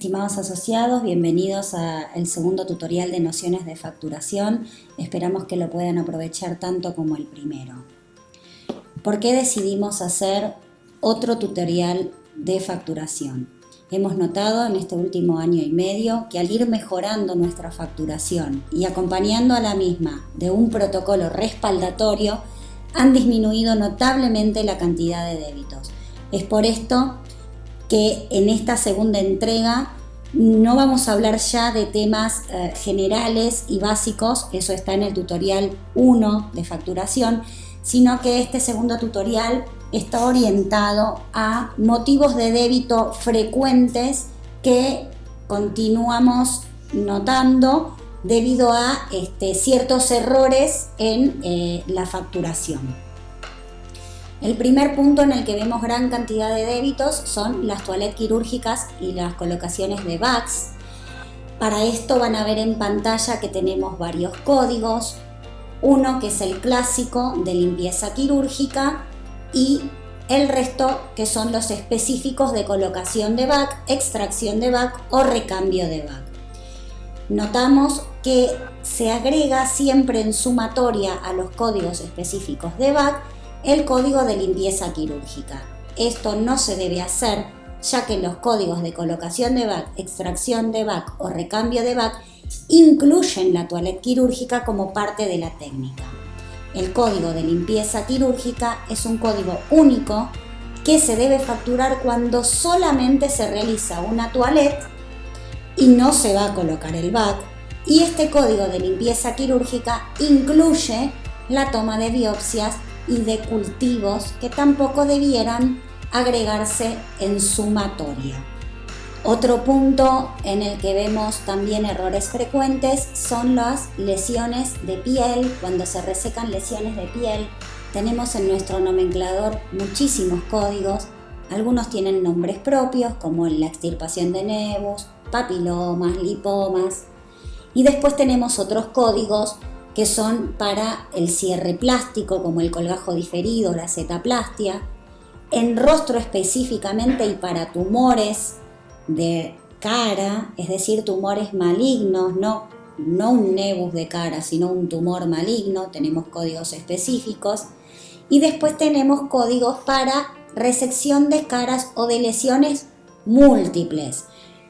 Estimados asociados, bienvenidos al segundo tutorial de nociones de facturación. Esperamos que lo puedan aprovechar tanto como el primero. ¿Por qué decidimos hacer otro tutorial de facturación? Hemos notado en este último año y medio que al ir mejorando nuestra facturación y acompañando a la misma de un protocolo respaldatorio, han disminuido notablemente la cantidad de débitos. Es por esto que en esta segunda entrega no vamos a hablar ya de temas generales y básicos, eso está en el tutorial 1 de facturación, sino que este segundo tutorial está orientado a motivos de débito frecuentes que continuamos notando debido a ciertos errores en la facturación. El primer punto en el que vemos gran cantidad de débitos son las toalettes quirúrgicas y las colocaciones de bags. Para esto van a ver en pantalla que tenemos varios códigos. Uno que es el clásico de limpieza quirúrgica y el resto que son los específicos de colocación de bag, extracción de bag o recambio de bag. Notamos que se agrega siempre en sumatoria a los códigos específicos de bag el código de limpieza quirúrgica. Esto no se debe hacer, ya que los códigos de colocación de bag, extracción de bag o recambio de bag incluyen la toalette quirúrgica como parte de la técnica. El código de limpieza quirúrgica es un código único que se debe facturar cuando solamente se realiza una toalette y no se va a colocar el bag, y este código de limpieza quirúrgica incluye la toma de biopsias y de cultivos que tampoco debieran agregarse en sumatoria. Otro punto en el que vemos también errores frecuentes son las lesiones de piel. Cuando se resecan lesiones de piel, tenemos en nuestro nomenclador muchísimos códigos. Algunos tienen nombres propios, como la extirpación de nevus, papilomas, lipomas. Y después tenemos otros códigos que son para el cierre plástico, como el colgajo diferido, la acetaplastia, en rostro específicamente y para tumores de cara, es decir, tumores malignos, no un nevus de cara, sino un tumor maligno, tenemos códigos específicos. Y después tenemos códigos para resección de caras o de lesiones múltiples,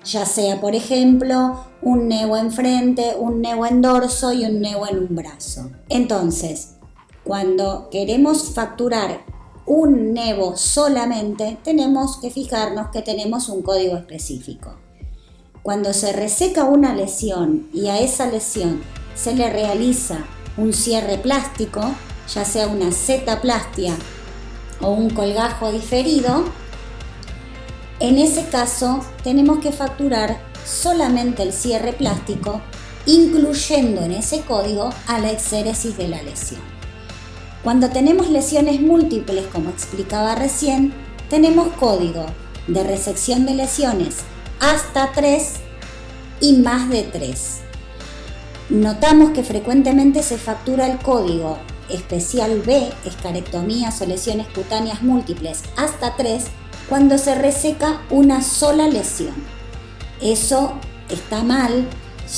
ya sea, por ejemplo, un nevo en frente, un nevo en dorso y un nevo en un brazo. Entonces, cuando queremos facturar un nevo solamente, tenemos que fijarnos que tenemos un código específico. Cuando se reseca una lesión y a esa lesión se le realiza un cierre plástico, ya sea una acetaplastia o un colgajo diferido, en ese caso tenemos que facturar solamente el cierre plástico, incluyendo en ese código a la exéresis de la lesión. Cuando tenemos lesiones múltiples, como explicaba recién, tenemos código de resección de lesiones hasta 3 y más de 3. Notamos que frecuentemente se factura el código especial B, escarectomías o lesiones cutáneas múltiples, hasta 3, cuando se reseca una sola lesión. Eso está mal,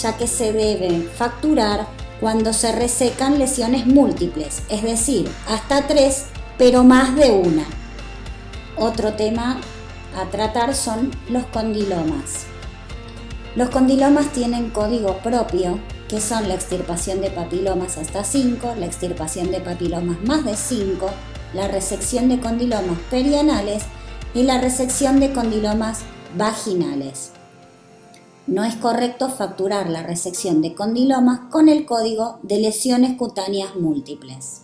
ya que se debe facturar cuando se resecan lesiones múltiples, es decir, hasta 3, pero más de una. Otro tema a tratar son los condilomas. Los condilomas tienen código propio, que son la extirpación de papilomas hasta 5, la extirpación de papilomas más de 5, la resección de condilomas perianales y la resección de condilomas vaginales. No es correcto facturar la resección de condilomas con el código de lesiones cutáneas múltiples.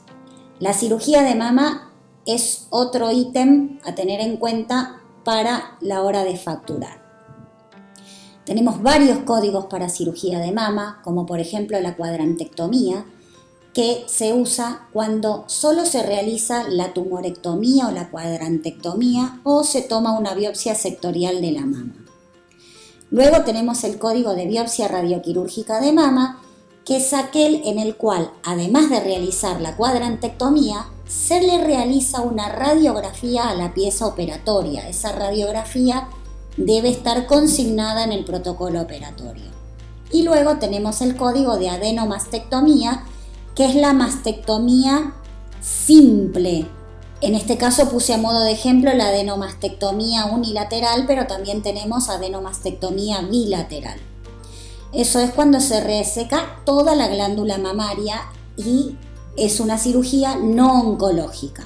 La cirugía de mama es otro ítem a tener en cuenta para la hora de facturar. Tenemos varios códigos para cirugía de mama, como por ejemplo la cuadrantectomía, que se usa cuando solo se realiza la tumorectomía o la cuadrantectomía o se toma una biopsia sectorial de la mama. Luego tenemos el código de biopsia radioquirúrgica de mama, que es aquel en el cual, además de realizar la cuadrantectomía, se le realiza una radiografía a la pieza operatoria. Esa radiografía debe estar consignada en el protocolo operatorio. Y luego tenemos el código de adenomastectomía, que es la mastectomía simple. En este caso puse a modo de ejemplo la adenomastectomía unilateral, pero también tenemos adenomastectomía bilateral. Eso es cuando se reseca toda la glándula mamaria y es una cirugía no oncológica.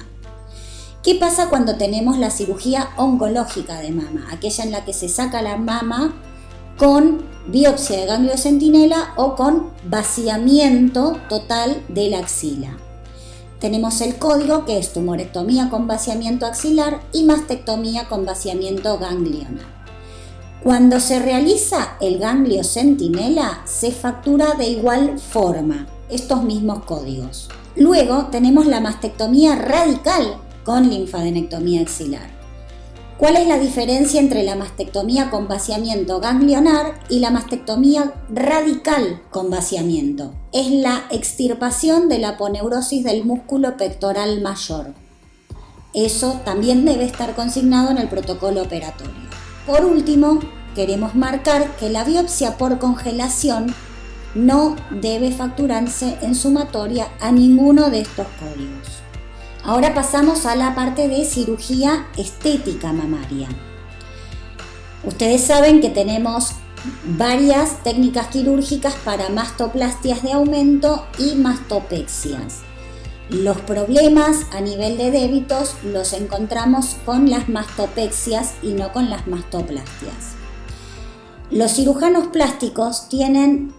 ¿Qué pasa cuando tenemos la cirugía oncológica de mama? Aquella en la que se saca la mama con biopsia de ganglio centinela o con vaciamiento total de la axila. Tenemos el código que es tumorectomía con vaciamiento axilar y mastectomía con vaciamiento ganglionar. Cuando se realiza el ganglio centinela, se factura de igual forma estos mismos códigos. Luego tenemos la mastectomía radical con linfadenectomía axilar. ¿Cuál es la diferencia entre la mastectomía con vaciamiento ganglionar y la mastectomía radical con vaciamiento? Es la extirpación de la aponeurosis del músculo pectoral mayor. Eso también debe estar consignado en el protocolo operatorio. Por último, queremos marcar que la biopsia por congelación no debe facturarse en sumatoria a ninguno de estos códigos. Ahora pasamos a la parte de cirugía estética mamaria. Ustedes saben que tenemos varias técnicas quirúrgicas para mastoplastias de aumento y mastopexias. Los problemas a nivel de débitos los encontramos con las mastopexias y no con las mastoplastias. Los cirujanos plásticos tienen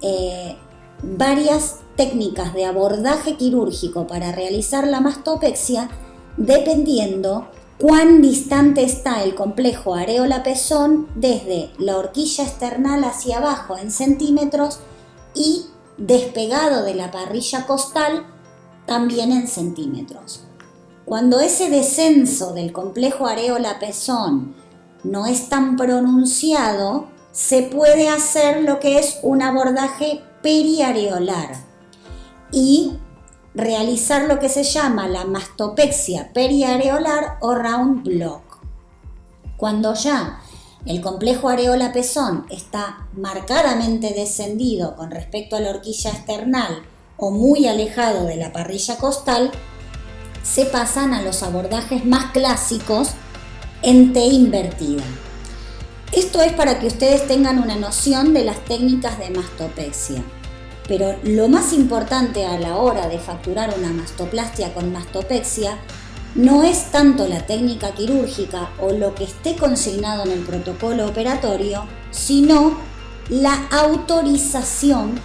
varias técnicas de abordaje quirúrgico para realizar la mastopexia dependiendo cuán distante está el complejo areola-pezón desde la horquilla esternal hacia abajo en centímetros y despegado de la parrilla costal también en centímetros. Cuando ese descenso del complejo areola-pezón no es tan pronunciado, se puede hacer lo que es un abordaje periareolar y realizar lo que se llama la mastopexia periareolar o round block. Cuando ya el complejo areola-pezón está marcadamente descendido con respecto a la horquilla esternal o muy alejado de la parrilla costal, se pasan a los abordajes más clásicos en T invertida. Esto es para que ustedes tengan una noción de las técnicas de mastopexia. Pero lo más importante a la hora de facturar una mastoplastia con mastopexia no es tanto la técnica quirúrgica o lo que esté consignado en el protocolo operatorio, sino la autorización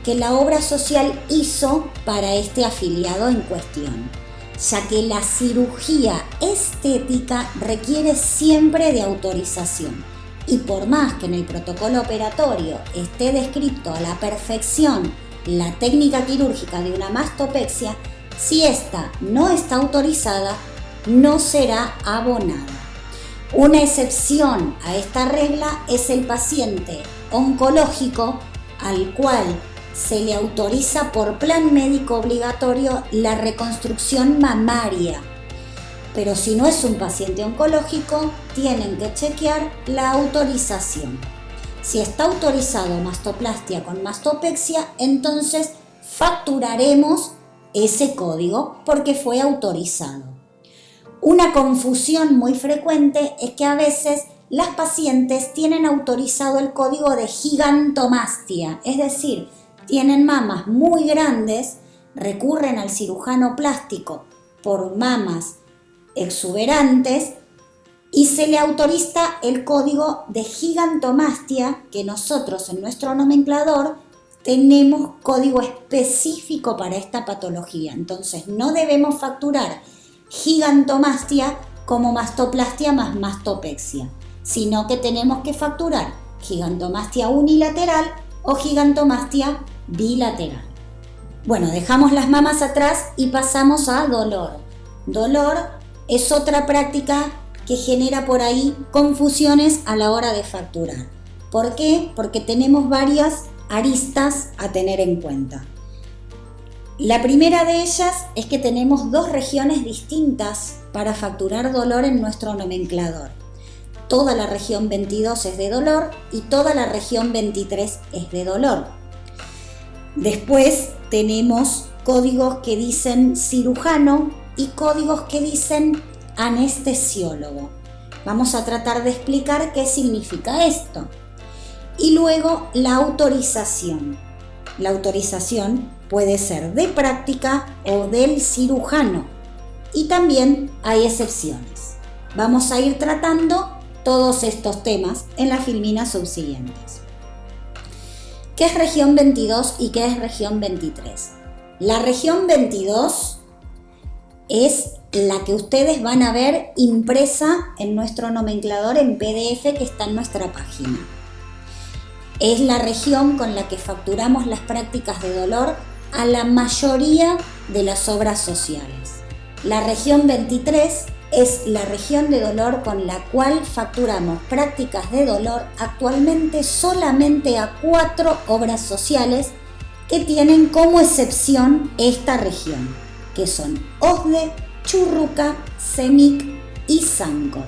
que la obra social hizo para este afiliado en cuestión, ya que la cirugía estética requiere siempre de autorización. Y por más que en el protocolo operatorio esté descrito a la perfección la técnica quirúrgica de una mastopexia, si esta no está autorizada, no será abonada. Una excepción a esta regla es el paciente oncológico al cual se le autoriza por plan médico obligatorio la reconstrucción mamaria. Pero si no es un paciente oncológico, tienen que chequear la autorización. Si está autorizado mastoplastia con mastopexia, entonces facturaremos ese código porque fue autorizado. Una confusión muy frecuente es que a veces las pacientes tienen autorizado el código de gigantomastia, es decir, tienen mamas muy grandes, recurren al cirujano plástico por mamas exuberantes y se le autoriza el código de gigantomastia, que nosotros en nuestro nomenclador tenemos código específico para esta patología. Entonces no debemos facturar gigantomastia como mastoplastia más mastopexia, sino que tenemos que facturar gigantomastia unilateral o gigantomastia bilateral. Bueno, dejamos las mamas atrás y pasamos a dolor. Dolor es otra práctica que genera por ahí confusiones a la hora de facturar. ¿Por qué? Porque tenemos varias aristas a tener en cuenta. La primera de ellas es que tenemos dos regiones distintas para facturar dolor en nuestro nomenclador. toda la región 22 es de dolor y toda la región 23 es de dolor. Después tenemos códigos que dicen cirujano y códigos que dicen anestesiólogo. Vamos a tratar de explicar qué significa esto. Y luego la autorización. La autorización puede ser de práctica o del cirujano. Y también hay excepciones. Vamos a ir tratando todos estos temas en las filminas subsiguientes. ¿Qué es región 22 y qué es región 23? La región 22 es la que ustedes van a ver impresa en nuestro nomenclador en PDF que está en nuestra página. Es la región con la que facturamos las prácticas de dolor a la mayoría de las obras sociales. La región 23 es la región de dolor con la cual facturamos prácticas de dolor actualmente solamente a 4 obras sociales que tienen como excepción esta región, que son OSDE, Churruca, CEMIC y SANCOR.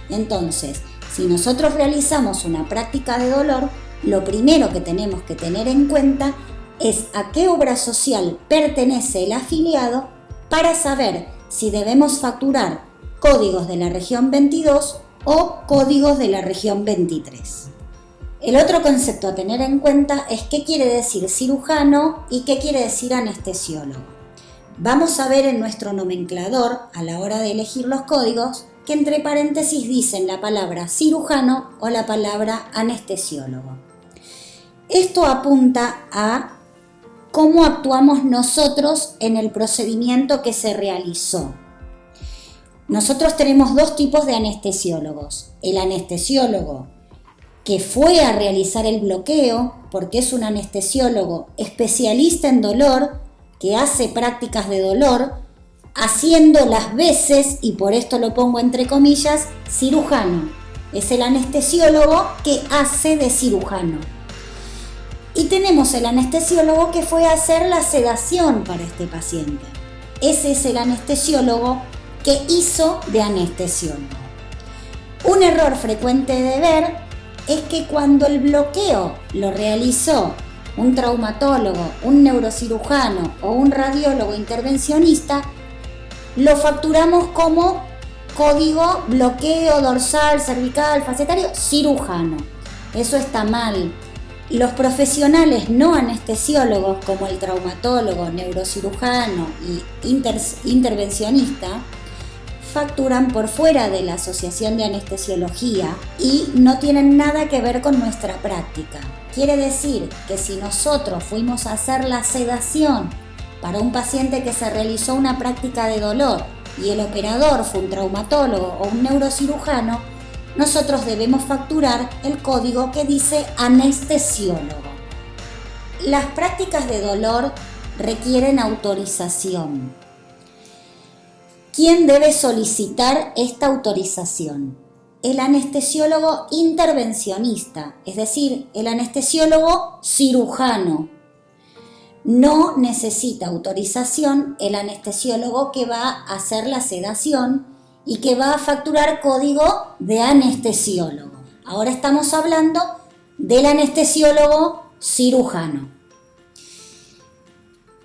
Entonces, si nosotros realizamos una práctica de dolor, lo primero que tenemos que tener en cuenta es a qué obra social pertenece el afiliado para saber si debemos facturar códigos de la región 22 o códigos de la región 23. El otro concepto a tener en cuenta es qué quiere decir cirujano y qué quiere decir anestesiólogo. Vamos a ver en nuestro nomenclador, a la hora de elegir los códigos, que entre paréntesis dicen la palabra cirujano o la palabra anestesiólogo. Esto apunta a cómo actuamos nosotros en el procedimiento que se realizó. Nosotros tenemos dos tipos de anestesiólogos. El anestesiólogo que fue a realizar el bloqueo, porque es un anestesiólogo especialista en dolor, que hace prácticas de dolor, haciendo las veces, y por esto lo pongo entre comillas, cirujano. Es el anestesiólogo que hace de cirujano. Y tenemos el anestesiólogo que fue a hacer la sedación para este paciente. Ese es el anestesiólogo que hizo de anestesiólogo. Un error frecuente de ver es que cuando el bloqueo lo realizó un traumatólogo, un neurocirujano o un radiólogo intervencionista, lo facturamos como código bloqueo dorsal, cervical, facetario, cirujano. Eso está mal. Los profesionales no anestesiólogos como el traumatólogo, neurocirujano y intervencionista facturan por fuera de la Asociación de Anestesiología y no tienen nada que ver con nuestra práctica. Quiere decir que si nosotros fuimos a hacer la sedación para un paciente que se realizó una práctica de dolor y el operador fue un traumatólogo o un neurocirujano, nosotros debemos facturar el código que dice anestesiólogo. Las prácticas de dolor requieren autorización. ¿Quién debe solicitar esta autorización? El anestesiólogo intervencionista, es decir, el anestesiólogo cirujano. No necesita autorización el anestesiólogo que va a hacer la sedación y que va a facturar código de anestesiólogo. Ahora estamos hablando del anestesiólogo cirujano.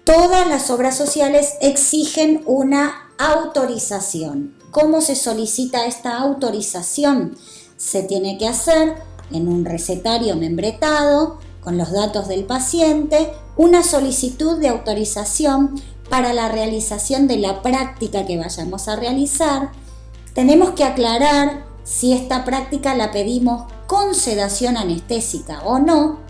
Todas las obras sociales exigen una autorización. ¿Cómo se solicita esta autorización? Se tiene que hacer en un recetario membretado con los datos del paciente, una solicitud de autorización para la realización de la práctica que vayamos a realizar. Tenemos que aclarar si esta práctica la pedimos con sedación anestésica o no,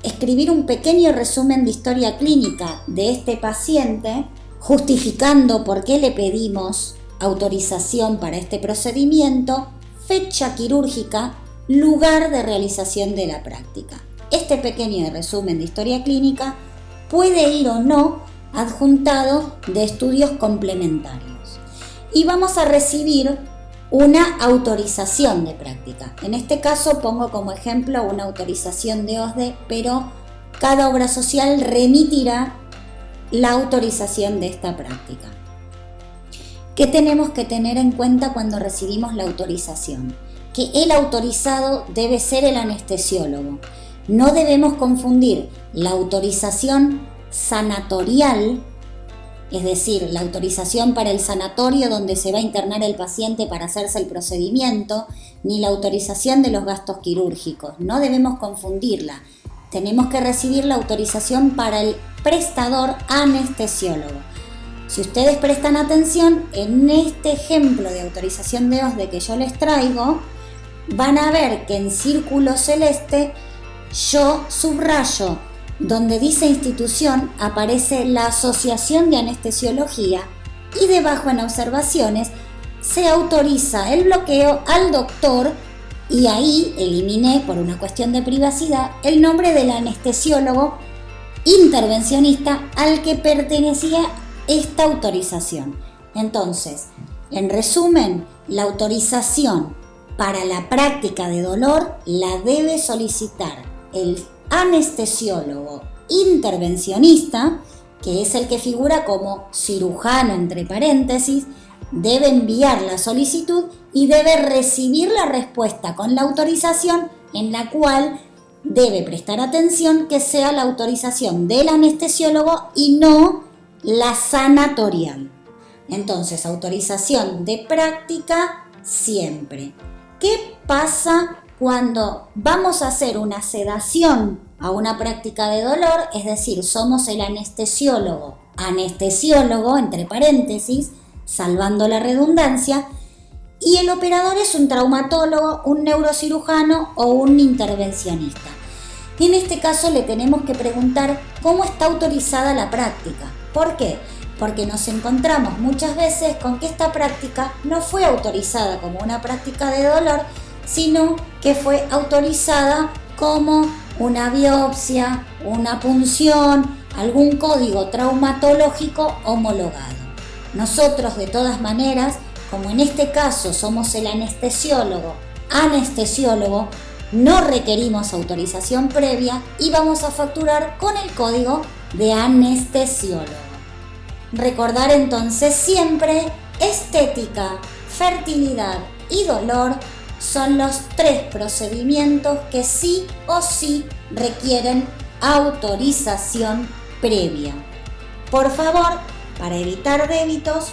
escribir un pequeño resumen de historia clínica de este paciente, justificando por qué le pedimos autorización para este procedimiento, fecha quirúrgica, lugar de realización de la práctica. Este pequeño resumen de historia clínica puede ir o no adjuntado de estudios complementarios. Y vamos a recibir una autorización de práctica. En este caso pongo como ejemplo una autorización de OSDE, pero cada obra social remitirá la autorización de esta práctica. ¿Qué tenemos que tener en cuenta cuando recibimos la autorización? que el autorizado debe ser el anestesiólogo. No debemos confundir la autorización sanatorial, es decir, la autorización para el sanatorio donde se va a internar el paciente para hacerse el procedimiento, ni la autorización de los gastos quirúrgicos. No debemos confundirla. Tenemos que recibir la autorización para el prestador anestesiólogo. Si ustedes prestan atención, en este ejemplo de autorización de OSDE que yo les traigo, van a ver que en círculo celeste yo subrayo donde dice institución, aparece la Asociación de Anestesiología y debajo en observaciones se autoriza el bloqueo al doctor, y ahí eliminé por una cuestión de privacidad el nombre del anestesiólogo intervencionista al que pertenecía esta autorización. Entonces, en resumen, la autorización para la práctica de dolor la debe solicitar el anestesiólogo intervencionista, que es el que figura como cirujano entre paréntesis, debe enviar la solicitud y debe recibir la respuesta con la autorización, en la cual debe prestar atención que sea la autorización del anestesiólogo y no la sanatorial. Entonces, autorización de práctica siempre. ¿Qué pasa cuando vamos a hacer una sedación a una práctica de dolor? Es decir, somos el anestesiólogo, entre paréntesis, salvando la redundancia, y el operador es un traumatólogo, un neurocirujano o un intervencionista. En este caso le tenemos que preguntar cómo está autorizada la práctica. ¿Por qué? Porque nos encontramos muchas veces con que esta práctica no fue autorizada como una práctica de dolor, sino que fue autorizada como una biopsia, una punción, algún código traumatológico homologado. Nosotros, de todas maneras, como en este caso somos el anestesiólogo, no requerimos autorización previa y vamos a facturar con el código de anestesiólogo. Recordar entonces siempre: estética, fertilidad y dolor son los 3 procedimientos que sí o sí requieren autorización previa. Por favor, para evitar débitos,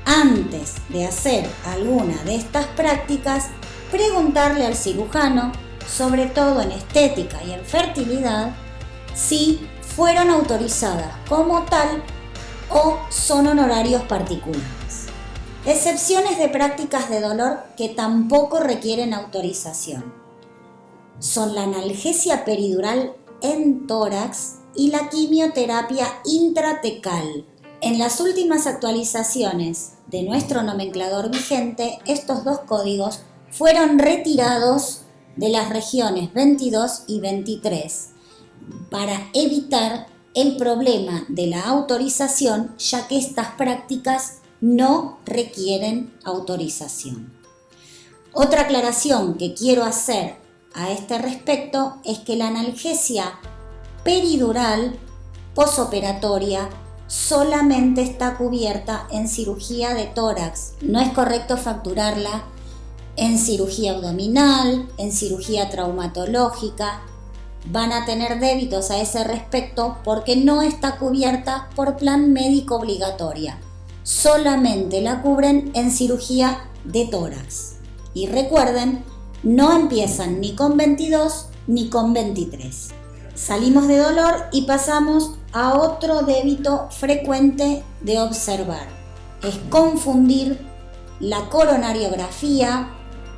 antes de hacer alguna de estas prácticas, preguntarle al cirujano, sobre todo en estética y en fertilidad, si fueron autorizadas como tal o son honorarios particulares. Excepciones de prácticas de dolor que tampoco requieren autorización son la analgesia peridural en tórax y la quimioterapia intratecal. En las últimas actualizaciones de nuestro nomenclador vigente, estos 2 códigos fueron retirados de las regiones 22 y 23 para evitar el problema de la autorización, ya que estas prácticas no requieren autorización. Otra aclaración que quiero hacer a este respecto es que la analgesia peridural posoperatoria solamente está cubierta en cirugía de tórax. No es correcto facturarla en cirugía abdominal, en cirugía traumatológica. Van a tener débitos a ese respecto porque no está cubierta por plan médico obligatoria. Solamente la cubren en cirugía de tórax. Y recuerden, no empiezan ni con 22 ni con 23. Salimos de dolor y pasamos a otro débito frecuente de observar. Es confundir la coronariografía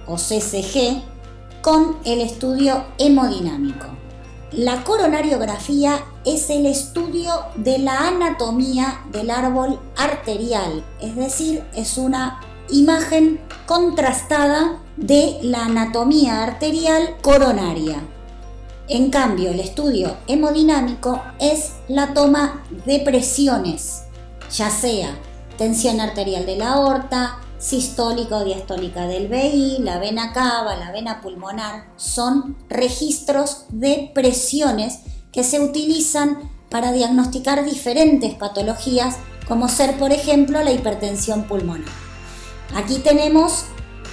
o CCG con el estudio hemodinámico. La coronariografía es el estudio de la anatomía del árbol arterial, es decir, es una imagen contrastada de la anatomía arterial coronaria. En cambio, el estudio hemodinámico es la toma de presiones, ya sea tensión arterial de la aorta, sistólica o diastólica del VI, la vena cava, la vena pulmonar. Son registros de presiones que se utilizan para diagnosticar diferentes patologías, como ser, por ejemplo, la hipertensión pulmonar. Aquí tenemos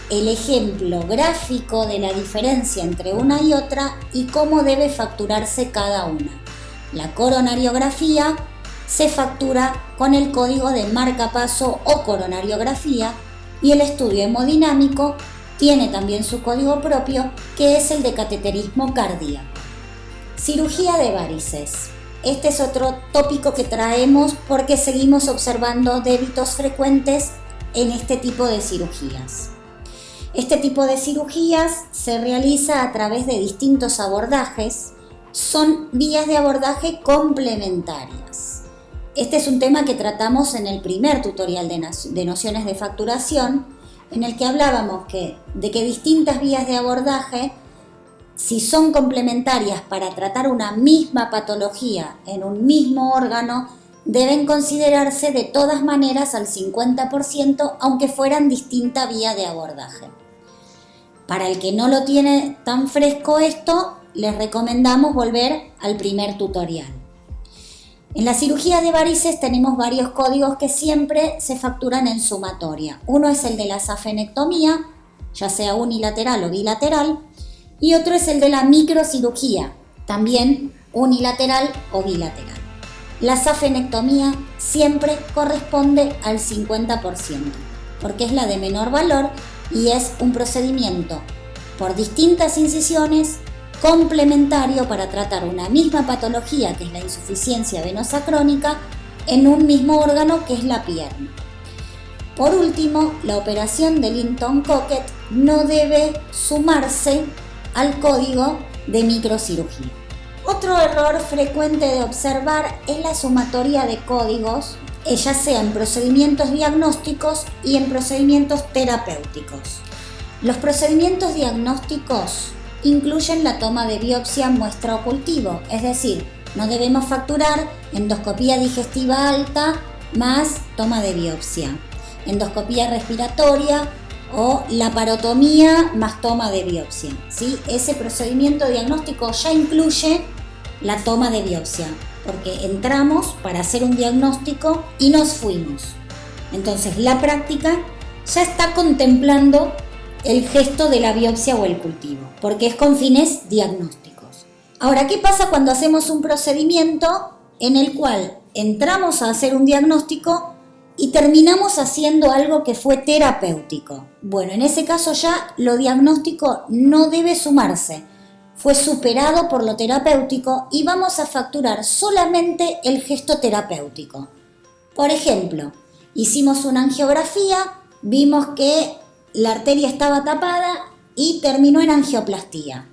el ejemplo gráfico de la diferencia entre una y otra y cómo debe facturarse cada una. La coronariografía se factura con el código de marcapaso o coronariografía y el estudio hemodinámico tiene también su código propio, que es el de cateterismo cardíaco. Cirugía de varices. Este es otro tópico que traemos porque seguimos observando débitos frecuentes en este tipo de cirugías. Este tipo de cirugías se realiza a través de distintos abordajes. Son vías de abordaje complementarias. Este es un tema que tratamos en el primer tutorial de nociones de facturación, en el que hablábamos de que distintas vías de abordaje, si son complementarias para tratar una misma patología en un mismo órgano, deben considerarse de todas maneras al 50%, aunque fueran distinta vía de abordaje. Para el que no lo tiene tan fresco esto, les recomendamos volver al primer tutorial. En la cirugía de varices tenemos varios códigos que siempre se facturan en sumatoria. Uno es el de la safenectomía, ya sea unilateral o bilateral, y otro es el de la microcirugía, también unilateral o bilateral. La safenectomía siempre corresponde al 50%, porque es la de menor valor y es un procedimiento por distintas incisiones complementario para tratar una misma patología, que es la insuficiencia venosa crónica, en un mismo órgano, que es la pierna. Por último, la operación de Linton-Cocket no debe sumarse al código de microcirugía. Otro error frecuente de observar es la sumatoria de códigos, ya sea en procedimientos diagnósticos y en procedimientos terapéuticos. Los procedimientos diagnósticos incluyen la toma de biopsia, muestra o cultivo, es decir, no debemos facturar endoscopía digestiva alta más toma de biopsia, endoscopía respiratoria o laparotomía más toma de biopsia, ¿sí? Ese procedimiento diagnóstico ya incluye la toma de biopsia, porque entramos para hacer un diagnóstico y nos fuimos. Entonces la práctica ya está contemplando el gesto de la biopsia o el cultivo, porque es con fines diagnósticos. Ahora, ¿qué pasa cuando hacemos un procedimiento en el cual entramos a hacer un diagnóstico y terminamos haciendo algo que fue terapéutico? Bueno, en ese caso ya lo diagnóstico no debe sumarse, fue superado por lo terapéutico y vamos a facturar solamente el gesto terapéutico. Por ejemplo, hicimos una angiografía, vimos que la arteria estaba tapada y terminó en angioplastía.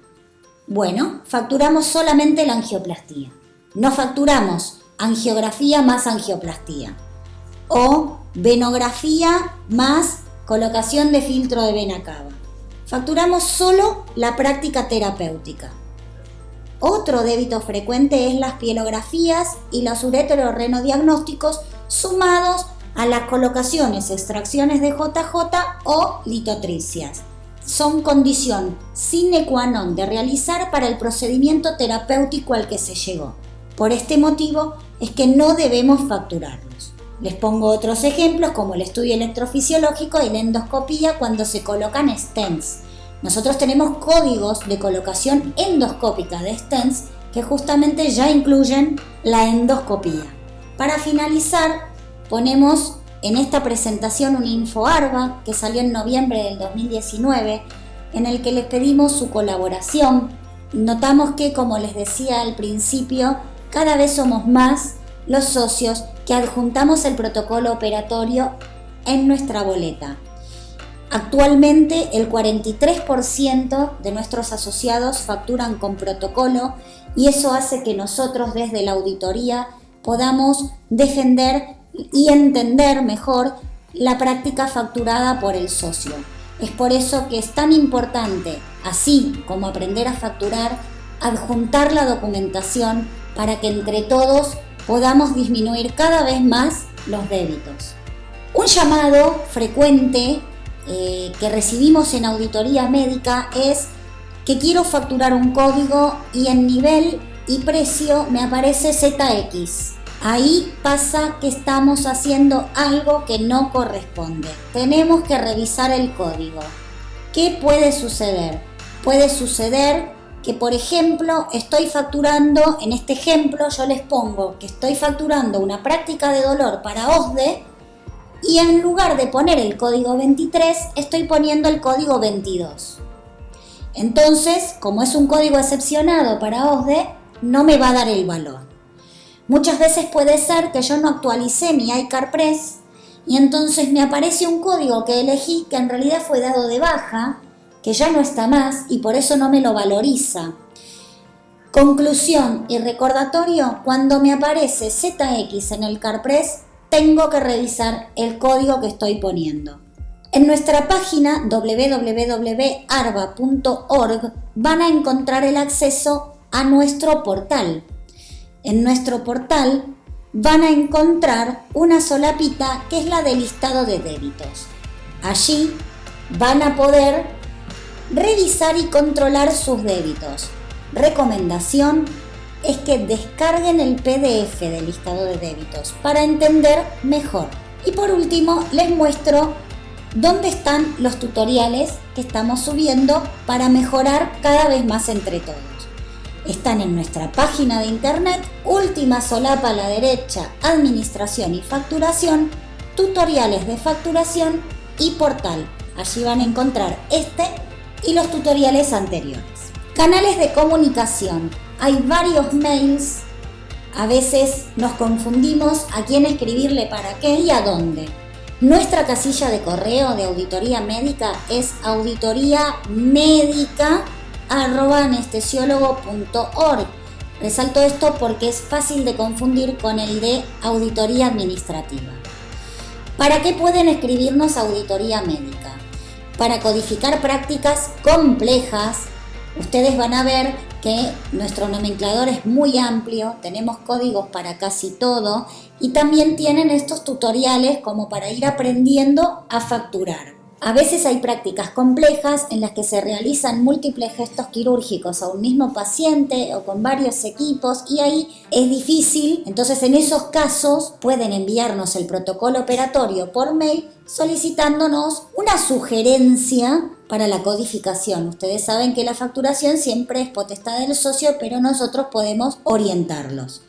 Bueno, facturamos solamente la angioplastía. No facturamos angiografía más angioplastía. O venografía más colocación de filtro de vena cava. Facturamos solo la práctica terapéutica. Otro débito frecuente es las pielografías y los ureterorrenodiagnósticos sumados a las colocaciones, extracciones de JJ o litotripsias. Son condición sine qua non de realizar para el procedimiento terapéutico al que se llegó. Por este motivo es que no debemos facturarlos. Les pongo otros ejemplos como el estudio electrofisiológico y la endoscopía cuando se colocan stents. Nosotros tenemos códigos de colocación endoscópica de stents que justamente ya incluyen la endoscopía. Para finalizar, ponemos en esta presentación un InfoArba que salió en noviembre del 2019, en el que les pedimos su colaboración. Notamos que, como les decía al principio, cada vez somos más los socios que adjuntamos el protocolo operatorio en nuestra boleta. Actualmente el 43% de nuestros asociados facturan con protocolo y eso hace que nosotros desde la auditoría podamos defender y entender mejor la práctica facturada por el socio. Es por eso que es tan importante, así como aprender a facturar, adjuntar la documentación para que entre todos podamos disminuir cada vez más los débitos. Un llamado frecuente que recibimos en auditoría médica es que quiero facturar un código y en nivel y precio me aparece ZX. Ahí pasa que estamos haciendo algo que no corresponde. Tenemos que revisar el código. ¿Qué puede suceder? Puede suceder que, por ejemplo, estoy facturando, en este ejemplo yo les pongo que estoy facturando una práctica de dolor para OSDE y en lugar de poner el código 23, estoy poniendo el código 22. Entonces, como es un código excepcionado para OSDE, no me va a dar el valor. Muchas veces puede ser que yo no actualicé mi iCarPress y entonces me aparece un código que elegí que en realidad fue dado de baja, que ya no está más y por eso no me lo valoriza. Conclusión y recordatorio: cuando me aparece ZX en el CarPress, tengo que revisar el código que estoy poniendo. En nuestra página www.arba.org van a encontrar el acceso a nuestro portal. En nuestro portal van a encontrar una solapita que es la de listado de débitos. Allí van a poder revisar y controlar sus débitos. Recomendación es que descarguen el PDF del listado de débitos para entender mejor. Y por último, les muestro dónde están los tutoriales que estamos subiendo para mejorar cada vez más entre todos. Están en nuestra página de internet, última solapa a la derecha, administración y facturación, tutoriales de facturación y portal. Allí van a encontrar este y los tutoriales anteriores. Canales de comunicación. Hay varios mails. A veces nos confundimos a quién escribirle para qué y a dónde. Nuestra casilla de correo de auditoría médica es auditoriamedica@anestesiologo.org. Resalto esto porque es fácil de confundir con el de auditoría administrativa. ¿Para qué pueden escribirnos auditoría médica? Para codificar prácticas complejas. Ustedes van a ver que nuestro nomenclador es muy amplio, tenemos códigos para casi todo y también tienen estos tutoriales como para ir aprendiendo a facturar. A veces hay prácticas complejas en las que se realizan múltiples gestos quirúrgicos a un mismo paciente o con varios equipos y ahí es difícil. Entonces en esos casos pueden enviarnos el protocolo operatorio por mail solicitándonos una sugerencia para la codificación. Ustedes saben que la facturación siempre es potestad del socio, pero nosotros podemos orientarlos.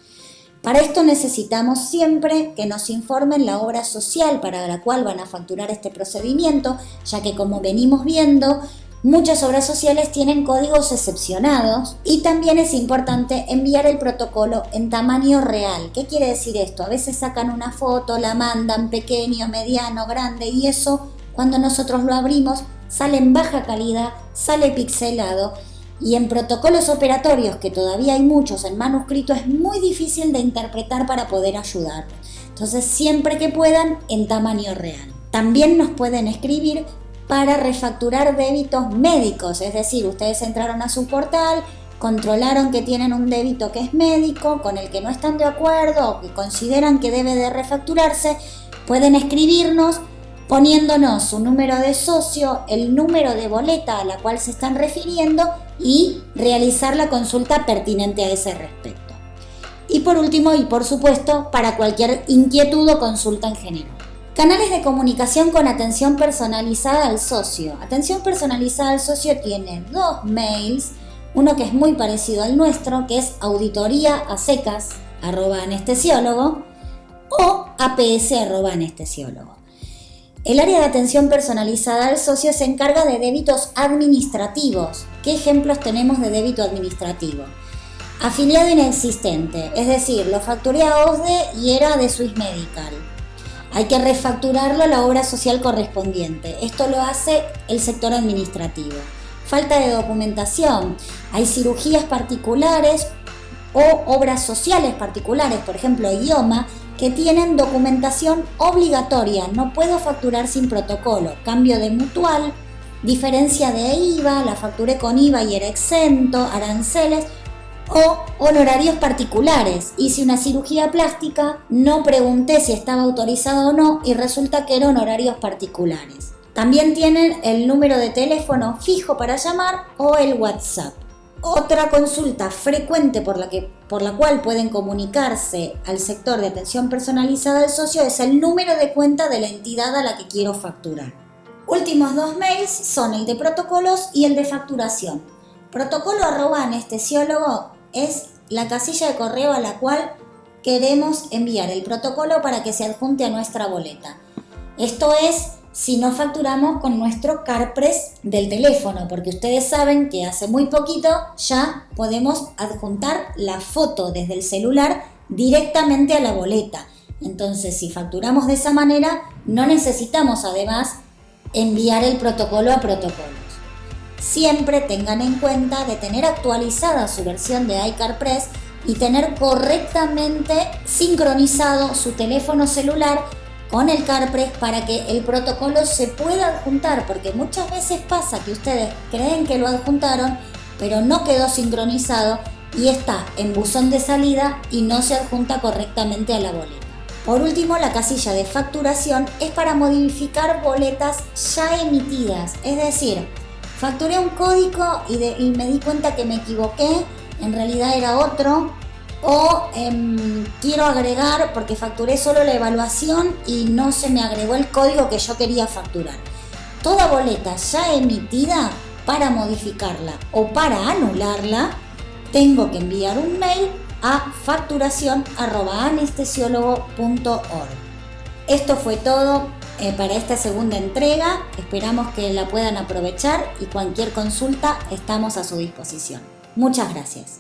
Para esto necesitamos siempre que nos informen la obra social para la cual van a facturar este procedimiento, ya que como venimos viendo, muchas obras sociales tienen códigos excepcionados y también es importante enviar el protocolo en tamaño real. ¿Qué quiere decir esto? A veces sacan una foto, la mandan pequeño, mediano, grande y eso cuando nosotros lo abrimos sale en baja calidad, sale pixelado. Y en protocolos operatorios, que todavía hay muchos en manuscrito, es muy difícil de interpretar para poder ayudar. Entonces, siempre que puedan, en tamaño real. También nos pueden escribir para refacturar débitos médicos, es decir, ustedes entraron a su portal, controlaron que tienen un débito que es médico, con el que no están de acuerdo o que consideran que debe de refacturarse, pueden escribirnos poniéndonos su número de socio, el número de boleta a la cual se están refiriendo y realizar la consulta pertinente a ese respecto. Y por último, y por supuesto, para cualquier inquietud o consulta en general. Canales de comunicación con atención personalizada al socio. Atención personalizada al socio tiene dos mails, uno que es muy parecido al nuestro, que es auditoría@anestesiólogo o aps@anestesiólogo. El área de atención personalizada al socio se encarga de débitos administrativos. ¿Qué ejemplos tenemos de débito administrativo? Afiliado inexistente, es decir, lo facturé a OSDE y era de Swiss Medical. Hay que refacturarlo a la obra social correspondiente. Esto lo hace el sector administrativo. Falta de documentación. Hay cirugías particulares o obras sociales particulares, por ejemplo, IOMA, que tienen documentación obligatoria. No puedo facturar sin protocolo. Cambio de mutual, diferencia de IVA, la facturé con IVA y era exento, aranceles o honorarios particulares. Hice una cirugía plástica, no pregunté si estaba autorizado o no y resulta que eran honorarios particulares. También tienen el número de teléfono fijo para llamar o el WhatsApp. Otra consulta frecuente por la cual pueden comunicarse al sector de atención personalizada al socio es el número de cuenta de la entidad a la que quiero facturar. Últimos dos mails son el de protocolos y el de facturación. Protocolo@anestesiólogo es la casilla de correo a la cual queremos enviar el protocolo para que se adjunte a nuestra boleta. Esto es si no facturamos con nuestro CARPRES del teléfono, porque ustedes saben que hace muy poquito ya podemos adjuntar la foto desde el celular directamente a la boleta. Entonces, si facturamos de esa manera, no necesitamos además enviar el protocolo a protocolos. Siempre tengan en cuenta de tener actualizada su versión de iCarPress y tener correctamente sincronizado su teléfono celular con el CARPRES para que el protocolo se pueda adjuntar, porque muchas veces pasa que ustedes creen que lo adjuntaron, pero no quedó sincronizado y está en buzón de salida y no se adjunta correctamente a la boleta. Por último, la casilla de facturación es para modificar boletas ya emitidas, es decir, facturé un código y me di cuenta que me equivoqué, en realidad era otro, o quiero agregar porque facturé solo la evaluación y no se me agregó el código que yo quería facturar. Toda boleta ya emitida, para modificarla o para anularla, tengo que enviar un mail a facturación@anestesiologo.org. Esto fue todo para esta segunda entrega. Esperamos que la puedan aprovechar y cualquier consulta estamos a su disposición. Muchas gracias.